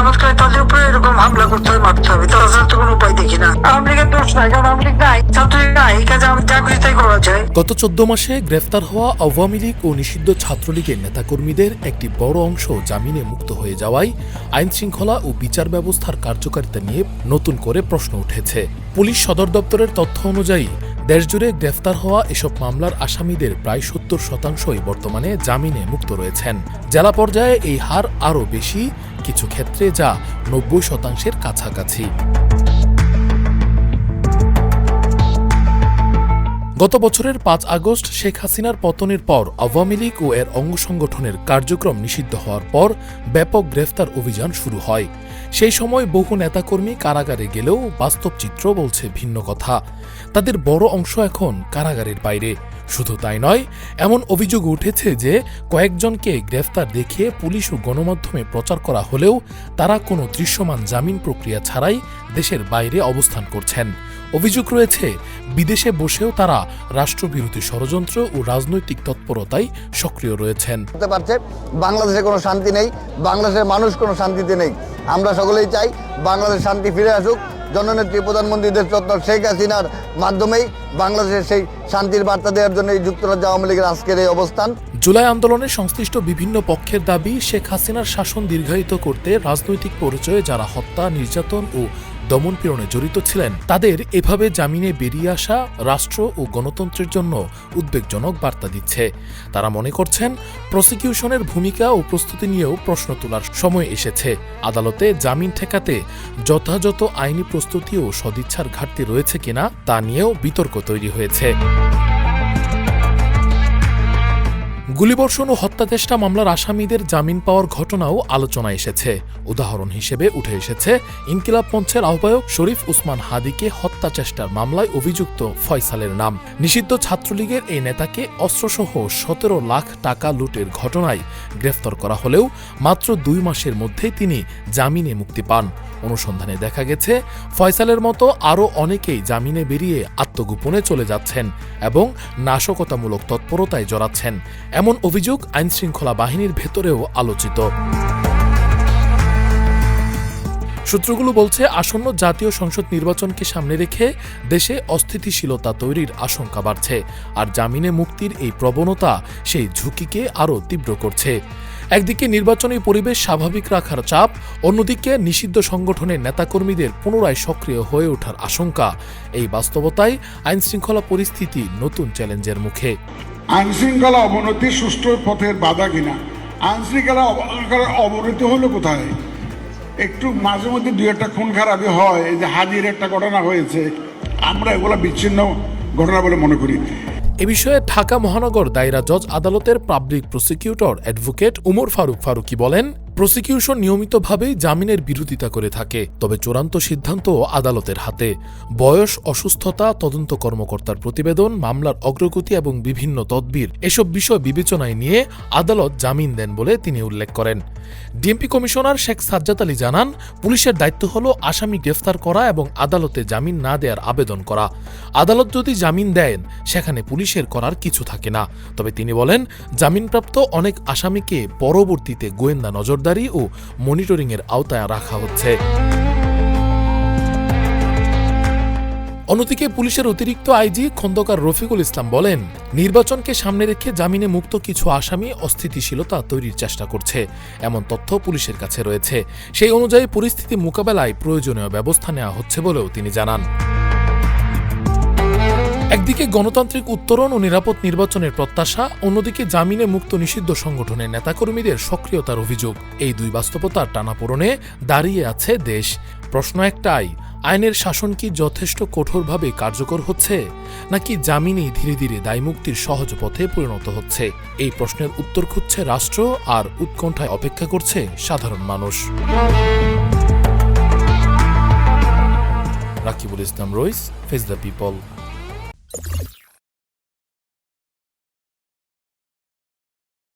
খেলাফত করে তাদের উপরে এরকম হামলা করতে হবে, মারতে হবে, তাছাড়া তো কোনো উপায় দেখি না। আওয়ামী লীগের দোষ নাই, কারণ আওয়ামী লীগ নাই, ছাত্রলীগ নাই, এই কাজে আমাদের যা খুশি তাই করা যায়। গত 14 মাসে গ্রেফতার হওয়া আওয়ামী লীগ ও নিষিদ্ধ ছাত্রলীগের নেতাকর্মীদের একটি বড় অংশ জামিনে মুক্ত হয়ে যাওয়ায় আইন শৃঙ্খলা ও বিচার ব্যবস্থার কার্যকারিতা নিয়ে নতুন করে প্রশ্ন উঠেছে। পুলিশ সদর দপ্তরের তথ্য অনুযায়ী দেশজুড়ে গ্রেফতার হওয়া এসব মামলার আসামিদের প্রায় 70% বর্তমানে জামিনে মুক্ত রয়েছেন। জেলা পর্যায়ে এই হার আরও বেশি, কিছু ক্ষেত্রে যা 90%-এর কাছাকাছি। গত বছরের 5 আগস্ট শেখ হাসিনার পতনের পর আওয়ামী লীগ ও এর অঙ্গ সংগঠনের কার্যক্রম নিষিদ্ধ হওয়ার পর ব্যাপক গ্রেফতার অভিযান শুরু হয়। সেই সময় বহু নেতাকর্মী কারাগারে গেলেও বাস্তব চিত্র বলছে ভিন্ন কথা। তাদের বড় অংশ এখন কারাগারের বাইরে। শুধু তাই নয়, এমন অভিযোগ উঠেছে যে কয়েকজনকে গ্রেফতার দেখিয়ে পুলিশ ও গণমাধ্যমে প্রচার করা হলেও তারা কোনো দৃশ্যমান জামিন প্রক্রিয়া ছাড়াই দেশের বাইরে অবস্থান করছেন। অভিযোগ রয়েছে বিদেশে বসেও তারা রাষ্ট্রবিরোধী ষড়যন্ত্র ও রাজনৈতিক তৎপরতায় সক্রিয় রয়েছেন। বাংলাদেশে কোনো শান্তি নেই, বাংলাদেশের মানুষ কোনো শান্তিতে নেই। আমরা সকলেই চাই বাংলাদেশ শান্তি ফিরে আসুক। জননেত্রী প্রধানমন্ত্রী দেশরত্ন শেখ হাসিনার মাধ্যমেই বাংলাদেশের সেই শান্তির বার্তা দেওয়ার জন্য যুক্তরাজ্য আওয়ামী লীগের আজকের এই অবস্থান। জুলাই আন্দোলনে সংশ্লিষ্ট বিভিন্ন পক্ষের দাবি, শেখ হাসিনার শাসন দীর্ঘায়িত করতে রাজনৈতিক পরিচয়ে যারা হত্যা, নির্যাতন ও দমনপীড়নে জড়িত ছিলেন তাদের এভাবে জামিনে বেরিয়ে আসা রাষ্ট্র ও গণতন্ত্রের জন্য উদ্বেগজনক বার্তা দিচ্ছে। তারা মনে করছেন প্রসিকিউশনের ভূমিকা ও প্রস্তুতি নিয়েও প্রশ্ন তোলার সময় এসেছে। আদালতে জামিন ঠেকাতে যথাযথ আইনি প্রস্তুতি ও সদিচ্ছার ঘাটতি রয়েছে কিনা তা নিয়েও বিতর্ক তৈরি হয়েছে। গুলিবর্ষণ ও হত্যাচেষ্টা মামলার আসামিদের জামিন পাওয়ার ঘটনাও আলোচনায় এসেছে। উদাহরণ হিসেবে উঠে এসেছে ইনকিলাব মঞ্চের আহ্বায়ক শরীফ উসমান হাদিকে হত্যা চেষ্টার মামলায় অভিযুক্ত ফয়সালের নাম। নিষিদ্ধ ছাত্রলীগের এই নেতাকে অস্ত্রসহ 17 লাখ টাকা লুটের ঘটনায় গ্রেফতার করা হলেও মাত্র 2 মাসের মধ্যেই তিনি জামিনে মুক্তি পান। অনুসন্ধানে দেখা গেছে ফয়সালের মতো আরও অনেকেই জামিনে বেরিয়ে আত্মগোপনে চলে যাচ্ছেন এবং নাশকতামূলক তৎপরতায় জড়াচ্ছেন। এমন অভিযোগ আইনশৃঙ্খলা বাহিনীর ভেতরেও আলোচিত। সূত্রগুলো বলছে আসন্ন জাতীয় সংসদ নির্বাচনকে সামনে রেখে দেশে অস্থিতিশীলতা তৈরির আশঙ্কা বাড়ছে, আর জামিনে মুক্তির এই প্রবণতা সেই ঝুঁকিকে আরও তীব্র করছে। একদিকে নির্বাচনী পরিবেশ স্বাভাবিক রাখার চাপ, অন্যদিকে নিষিদ্ধ সংগঠনের নেতাকর্মীদের পুনরায় সক্রিয় হয়ে ওঠার আশঙ্কা। এই বাস্তবতায় আইনশৃঙ্খলা পরিস্থিতি নতুন চ্যালেঞ্জের মুখে। আইনশৃঙ্খলা অবনতি সুষ্ঠু পথের বাধা কিনা? আইনশৃঙ্খলা অবনতি হলো কোথায়? একটু মাঝে মধ্যে 2-1 খুন খারাপি হয়। এই যে হাজির একটা ঘটনা হয়েছে, আমরা এগুলো বিচ্ছিন্ন ঘটনা বলে মনে করি। এ বিষয়ে ঢাকা মহানগর দায়রা জজ আদালতের public prosecutor advocate Umar Farooq Farooqui বলেন, প্রসিকিউশন নিয়মিতভাবেই জামিনের বিরোধিতা করে থাকে, তবে চূড়ান্ত সিদ্ধান্ত আদালতের হাতে। বয়স, অসুস্থতা, তদন্ত কর্মকর্তার প্রতিবেদন, মামলার অগ্রগতি এবং বিভিন্ন তদবির এসব বিষয় বিবেচনায় নিয়ে আদালত জামিন দেন বলে তিনি উল্লেখ করেন। ডিএমপি কমিশনার শেখ সাজ্জাদ আলী জানান, পুলিশের দায়িত্ব হল আসামি গ্রেফতার করা এবং আদালতে জামিন না দেওয়ার আবেদন করা। আদালত যদি জামিন দেন সেখানে পুলিশের করার কিছু থাকে না। তবে তিনি বলেন, জামিনপ্রাপ্ত অনেক আসামিকে পরবর্তীতে গোয়েন্দা নজরদারি ও মনিটরিংয়ের আওতায় রাখা হচ্ছে। অন্যদিকে পুলিশের অতিরিক্ত আইজি খন্দকার রফিকুল ইসলাম বলেন, নির্বাচনকে সামনে রেখে জামিনে মুক্ত কিছু আসামি অস্থিতিশীলতা তৈরির চেষ্টা করছে, এমন তথ্য পুলিশের কাছে রয়েছে। সেই অনুযায়ী পরিস্থিতি মোকাবেলায় প্রয়োজনীয় ব্যবস্থা নেওয়া হচ্ছে বলেও তিনি জানান। একদিকে গণতান্ত্রিক উত্তরণ ও নিরাপদ নির্বাচনের প্রত্যাশা, অন্যদিকে জামিনে মুক্ত নিষিদ্ধ সংগঠনের নেতাকর্মীদের সক্রিয়তার অভিযোগ। এই দুই বাস্তবতার টানাপোড়েনে দাঁড়িয়ে আছে দেশ। প্রশ্ন একটাই, আইনের শাসন কি যথেষ্ট কঠোরভাবে কার্যকর হচ্ছে, নাকি জামিনই ধীরে ধীরে দায়মুক্তির সহজ পথে পরিণত হচ্ছে? এই প্রশ্নের উত্তর খুঁজছে রাষ্ট্র, আর উৎকণ্ঠায় অপেক্ষা করছে সাধারণ মানুষ। রাকিবুল ইসলাম রইস, ফেস দ্য পিপল।